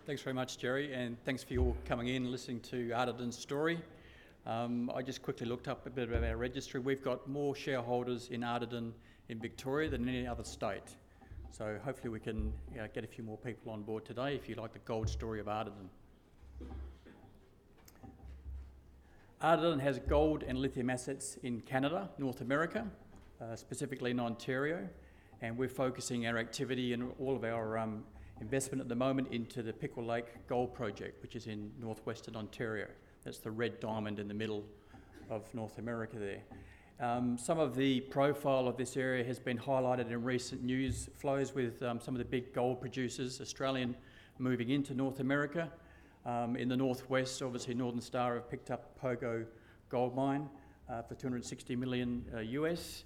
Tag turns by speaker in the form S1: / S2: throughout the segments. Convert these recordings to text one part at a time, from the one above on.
S1: Thanks very much, Jerry, and thanks for your coming in and listening to Ardiden's story. I just quickly looked up a bit about our registry. We've got more shareholders in Ardiden in Victoria than any other state. So hopefully we can get a few more people on board today if you like the gold story of Ardiden. Ardiden has gold and lithium assets in Canada, North America, specifically in Ontario, and we're focusing our activity and all of our investment at the moment into the Pickle Lake Gold Project, which is in northwestern Ontario. That's the red diamond in the middle of North America there. Some of the profile of this area has been highlighted in recent news flows with some of the big gold producers, Australian, moving into North America. In the northwest, obviously Northern Star have picked up Pogo Gold Mine for $260 million US.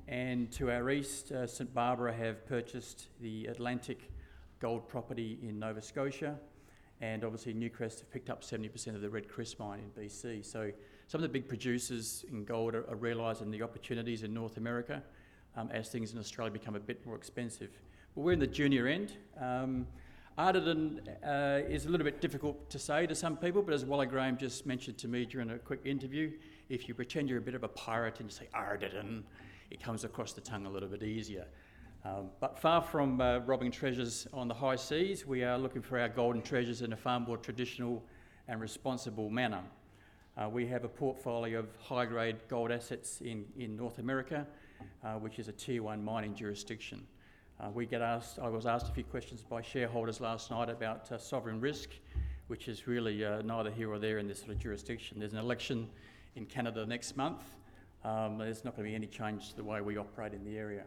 S1: And to our east, St Barbara have purchased the Atlantic Gold property in Nova Scotia. And obviously Newcrest have picked up 70% of the Red Chris mine in BC. So some of the big producers in gold are realising the opportunities in North America as things in Australia become a bit more expensive. But we're in the junior end. Ardiden is a little bit difficult to say to some people, but as Wally Graham just mentioned to me during a quick interview, if you pretend you're a bit of a pirate and you say Ardiden, it comes across the tongue a little bit easier. But far from robbing treasures on the high seas, we are looking for our golden treasures in a far more traditional and responsible manner. We have a portfolio of high-grade gold assets in North America, which is a Tier 1 mining jurisdiction. I was asked a few questions by shareholders last night about sovereign risk, which is really neither here or there in this sort of jurisdiction. There's an election in Canada next month. There's not going to be any change to the way we operate in the area.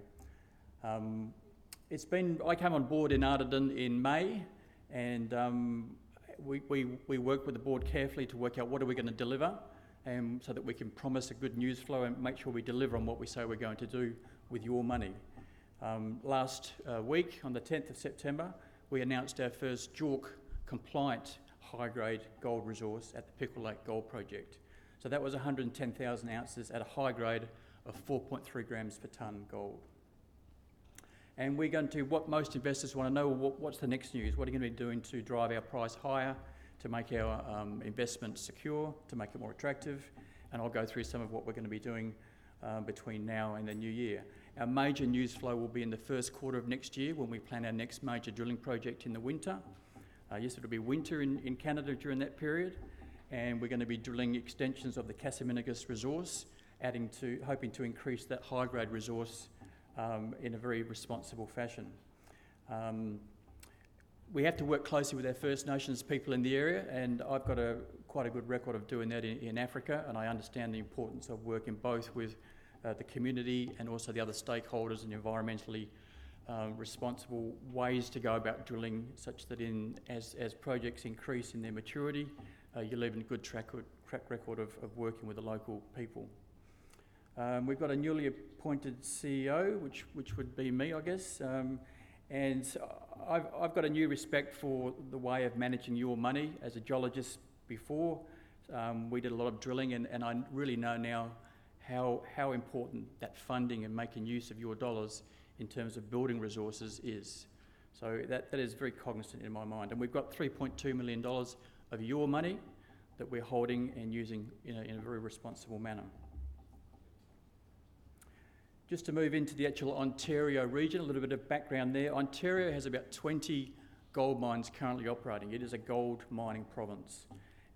S1: I came on board in Ardiden in May, and we worked with the board carefully to work out what are we going to deliver, so that we can promise a good news flow and make sure we deliver on what we say we're going to do with your money. Last week, on the 10th of September, we announced our first JORC compliant high-grade gold resource at the Pickle Lake Gold Project. So that was 110,000 ounces at a high grade of 4.3 grams per tonne gold. And we're going to, what most investors want to know, what's the next news? What are you going to be doing to drive our price higher, to make our investment secure, to make it more attractive? And I'll go through some of what we're going to be doing between now and the new year. Our major news flow will be in the first quarter of next year when we plan our next major drilling project in the winter. Yes, it'll be winter in Canada during that period, and we're going to be drilling extensions of the Casaminigas resource, hoping to increase that high-grade resource in a very responsible fashion. We have to work closely with our First Nations people in the area, and I've got quite a good record of doing that in Africa, and I understand the importance of working both with the community and also the other stakeholders and environmentally responsible ways to go about drilling, such that as projects increase in their maturity, you leave a good track record of working with the local people. We've got a newly appointed CEO, which would be me, I guess, and I've got a new respect for the way of managing your money. As a geologist before, we did a lot of drilling, and I really know now how important that funding and making use of your dollars in terms of building resources is. So that is very cognizant in my mind. And we've got $3.2 million of your money that we're holding and using in a very responsible manner. Just to move into the actual Ontario region, a little bit of background there. Ontario has about 20 gold mines currently operating. It is a gold mining province.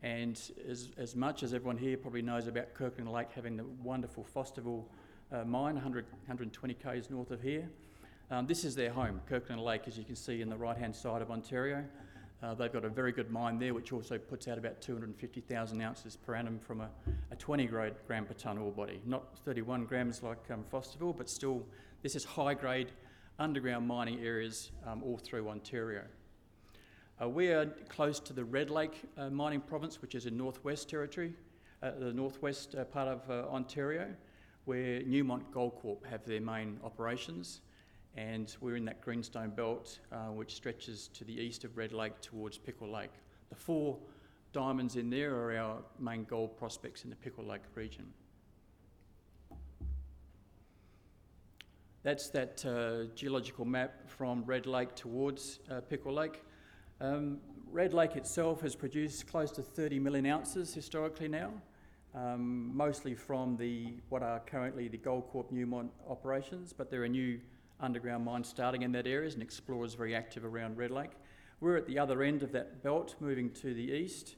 S1: And as much as everyone here probably knows about Kirkland Lake having the wonderful Fosterville mine, 120 k's north of here, this is their home, Kirkland Lake, as you can see in the right-hand side of Ontario. They've got a very good mine there, which also puts out about 250,000 ounces per annum from a 20 gram per tonne ore body. Not 31 grams like Fosterville, but still, this is high-grade underground mining areas all through Ontario. We are close to the Red Lake mining province, which is in Northwest Territory, the northwest part of Ontario, where Newmont Gold Corp have their main operations. And we're in that greenstone belt which stretches to the east of Red Lake towards Pickle Lake. The 4 diamonds in there are our main gold prospects in the Pickle Lake region. That's that geological map from Red Lake towards Pickle Lake. Red Lake itself has produced close to 30 million ounces historically now, mostly from what are currently the Goldcorp Newmont operations, but there are new underground mines starting in that area, and explorers very active around Red Lake. We're at the other end of that belt, moving to the east,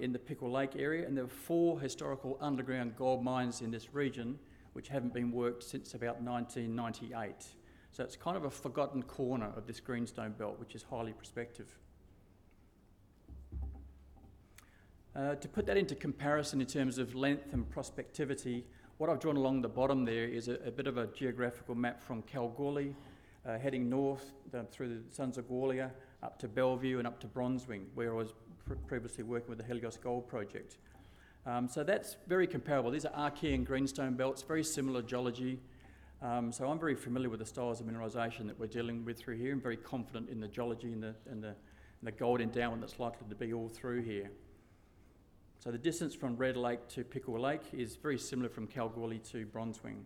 S1: in the Pickle Lake area, and there are 4 historical underground gold mines in this region which haven't been worked since about 1998. So it's kind of a forgotten corner of this greenstone belt, which is highly prospective. To put that into comparison in terms of length and prospectivity, what I've drawn along the bottom there is a bit of a geographical map from Kalgoorlie, heading north through the Sons of Gwalia, up to Bellevue and up to Bronzewing, where I was previously working with the Helios Gold Project. So that's very comparable. These are Archean greenstone belts, very similar geology. So I'm very familiar with the styles of mineralisation that we're dealing with through here, and very confident in the geology and the gold endowment that's likely to be all through here. So the distance from Red Lake to Pickle Lake is very similar from Kalgoorlie to Bronzewing.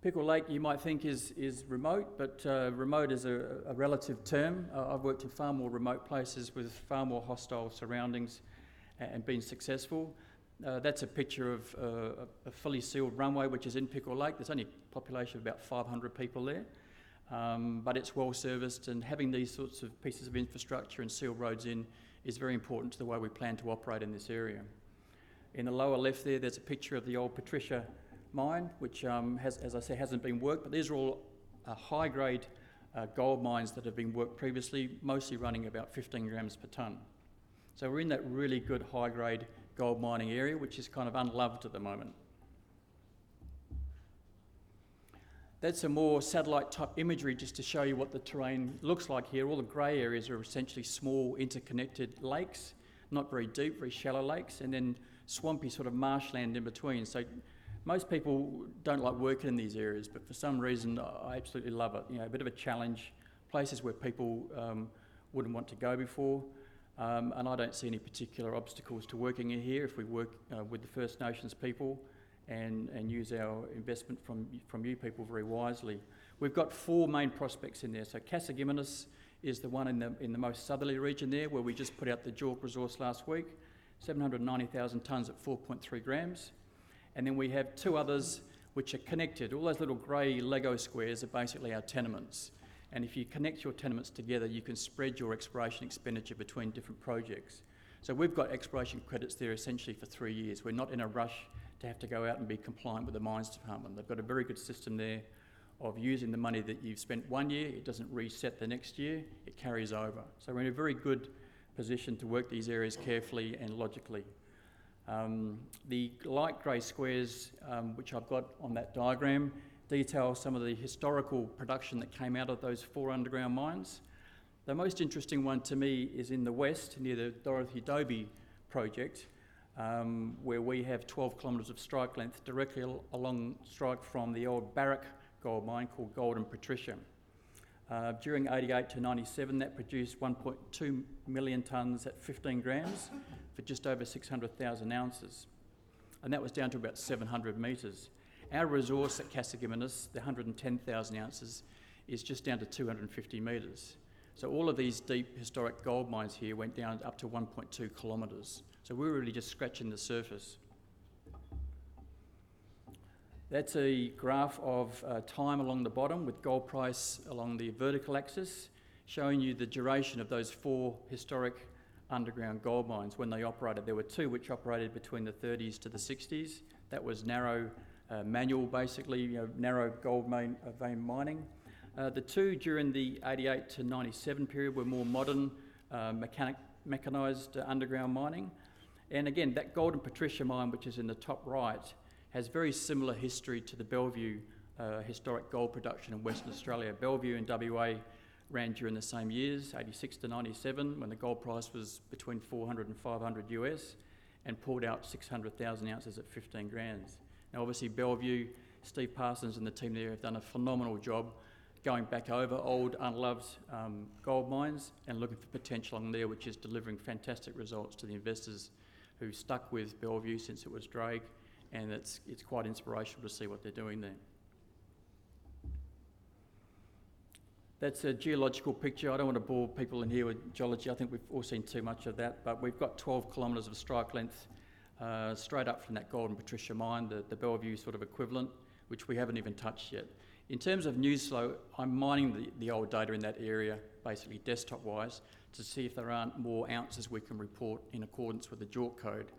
S1: Pickle Lake, you might think, is remote, but remote is a relative term. I've worked in far more remote places with far more hostile surroundings and been successful. That's a picture of a fully sealed runway which is in Pickle Lake. There's only a population of about 500 people there, but it's well serviced, and having these sorts of pieces of infrastructure and sealed roads in is very important to the way we plan to operate in this area. In the lower left there's a picture of the old Patricia mine, which has, as I say, hasn't been worked, but these are all high-grade gold mines that have been worked previously, mostly running about 15 grams per tonne. So we're in that really good high-grade gold mining area, which is kind of unloved at the moment. That's a more satellite type imagery just to show you what the terrain looks like here. All the grey areas are essentially small interconnected lakes, not very deep, very shallow lakes, and then swampy sort of marshland in between. So most people don't like working in these areas, but for some reason I absolutely love it. You know, a bit of a challenge, places where people wouldn't want to go before, and I don't see any particular obstacles to working in here if we work with the First Nations people and use our investment from you people very wisely. We've got 4 main prospects in there. So Casagiminus is the one in the most southerly region there, where we just put out the JORC resource last week, 790,000 tonnes at 4.3 grams. And then we have 2 others which are connected. All those little grey Lego squares are basically our tenements. And if you connect your tenements together, you can spread your exploration expenditure between different projects. So we've got exploration credits there essentially for 3 years. We're not in a rush to have to go out and be compliant with the Mines Department. They've got a very good system there of using the money that you've spent 1 year. It doesn't reset the next year, it carries over. So we're in a very good position to work these areas carefully and logically. The light grey squares, which I've got on that diagram, detail some of the historical production that came out of those 4 underground mines. The most interesting one to me is in the west, near the Dorothy Dobie project, where we have 12 kilometres of strike length directly along strike from the old Barrack gold mine called Golden Patricia. During 88 to 97, that produced 1.2 million tonnes at 15 grams for just over 600,000 ounces. And that was down to about 700 metres. Our resource at Casagiminus, the 110,000 ounces, is just down to 250 metres. So all of these deep historic gold mines here went down up to 1.2 kilometres. So we're really just scratching the surface. That's a graph of time along the bottom with gold price along the vertical axis, showing you the duration of those 4 historic underground gold mines when they operated. There were 2 which operated between the 30s to the 60s. That was narrow manual, basically, narrow gold vein mining. The 2 during the 88 to 97 period were more modern, mechanised underground mining. And again, that Golden Patricia mine, which is in the top right, has very similar history to the Bellevue historic gold production in Western Australia. Bellevue and WA ran during the same years, 86 to 97, when the gold price was between 400 and 500 US, and pulled out 600,000 ounces at 15 grams. Now obviously Bellevue, Steve Parsons and the team there have done a phenomenal job going back over old unloved gold mines and looking for potential on there, which is delivering fantastic results to the investors who stuck with Bellevue since it was Drake, and it's quite inspirational to see what they're doing there. That's a geological picture. I don't want to bore people in here with geology. I think we've all seen too much of that, but we've got 12 kilometres of strike length straight up from that Golden Patricia mine, the Bellevue sort of equivalent, which we haven't even touched yet. In terms of news flow, I'm mining the old data in that area, basically desktop-wise, to see if there aren't more ounces we can report in accordance with the JORC code,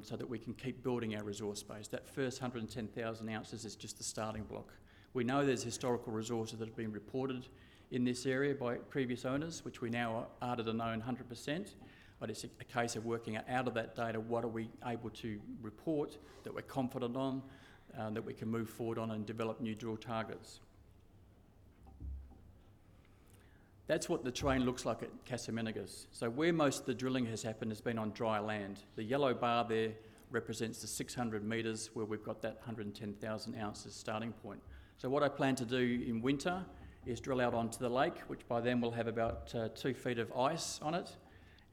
S1: so that we can keep building our resource base. That first 110,000 ounces is just the starting block. We know there's historical resources that have been reported in this area by previous owners, which we now are to own 100%, but it's a case of working out of that data what are we able to report that we're confident on, that we can move forward on and develop new drill targets. That's what the terrain looks like at Casamenigas. So where most of the drilling has happened has been on dry land. The yellow bar there represents the 600 metres where we've got that 110,000 ounces starting point. So what I plan to do in winter is drill out onto the lake, which by then will have about 2 feet of ice on it,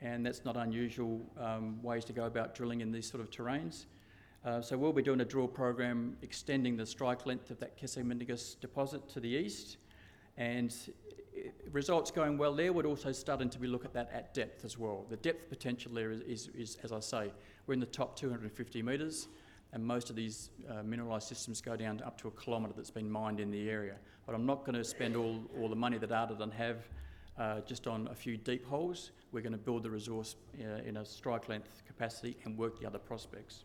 S1: and that's not unusual ways to go about drilling in these sort of terrains. So we'll be doing a drill program extending the strike length of that Casamenigas deposit to the east, and results going well there. We're also starting to look at that at depth as well. The depth potential there is, as I say, we're in the top 250 metres, and most of these mineralised systems go down to up to 1 kilometre that's been mined in the area. But I'm not going to spend all the money that Ardiden have just on a few deep holes. We're going to build the resource in a strike length capacity and work the other prospects.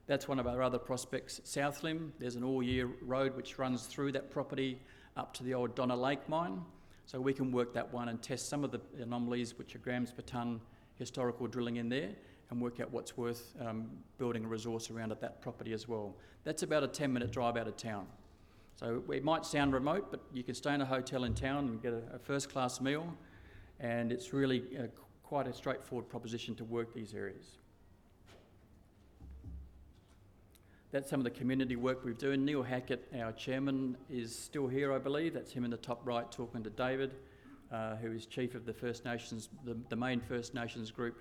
S1: That's one of our other prospects, South Limb. There's an all-year road which runs through that property up to the old Donna Lake mine. So we can work that one and test some of the anomalies, which are grams per tonne historical drilling in there, and work out what's worth building a resource around at that property as well. That's about a 10-minute drive out of town. So it might sound remote, but you can stay in a hotel in town and get a first-class meal, and it's really quite a straightforward proposition to work these areas. That's some of the community work we're doing. Neil Hackett, our chairman, is still here, I believe. That's him in the top right talking to David, who is chief of the First Nations, the main First Nations group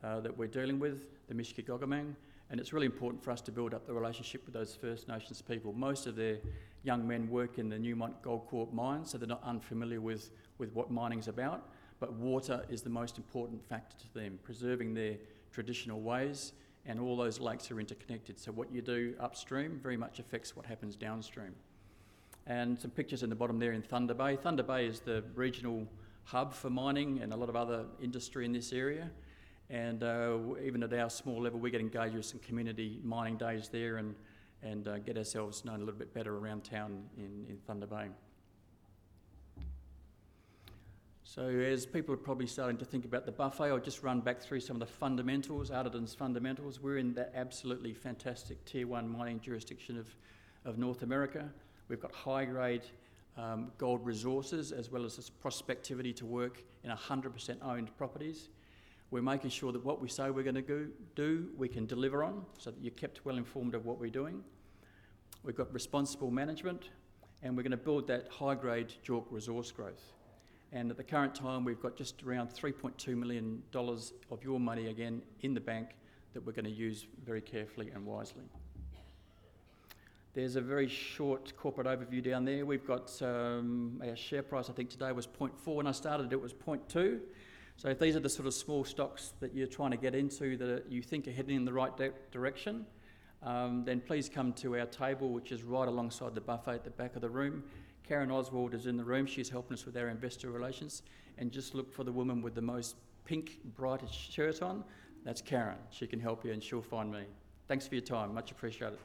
S1: that we're dealing with, the Mishkigogomang. And it's really important for us to build up the relationship with those First Nations people. Most of their young men work in the Newmont Goldcorp mine, so they're not unfamiliar with what mining's about. But water is the most important factor to them, preserving their traditional ways, and all those lakes are interconnected. So what you do upstream very much affects what happens downstream. And some pictures in the bottom there in Thunder Bay. Thunder Bay is the regional hub for mining and a lot of other industry in this area. And even at our small level, we get engaged with some community mining days there and get ourselves known a little bit better around town in Thunder Bay. So as people are probably starting to think about the buffet, I'll just run back through some of the fundamentals, Ardiden's fundamentals. We're in that absolutely fantastic Tier 1 mining jurisdiction of North America. We've got high-grade gold resources as well as this prospectivity to work in 100% owned properties. We're making sure that what we say we're going to do, we can deliver on, so that you're kept well informed of what we're doing. We've got responsible management, and we're going to build that high-grade JORC resource growth. And at the current time, we've got just around $3.2 million of your money again in the bank that we're going to use very carefully and wisely. There's a very short corporate overview down there. We've got our share price, I think today was 0.4. When I started, it was 0.2. So if these are the sort of small stocks that you're trying to get into that you think are heading in the right direction, then please come to our table, which is right alongside the buffet at the back of the room. Karen Oswald is in the room. She's helping us with our investor relations. And just look for the woman with the most pink, brightest shirt on. That's Karen. She can help you and she'll find me. Thanks for your time. Much appreciated.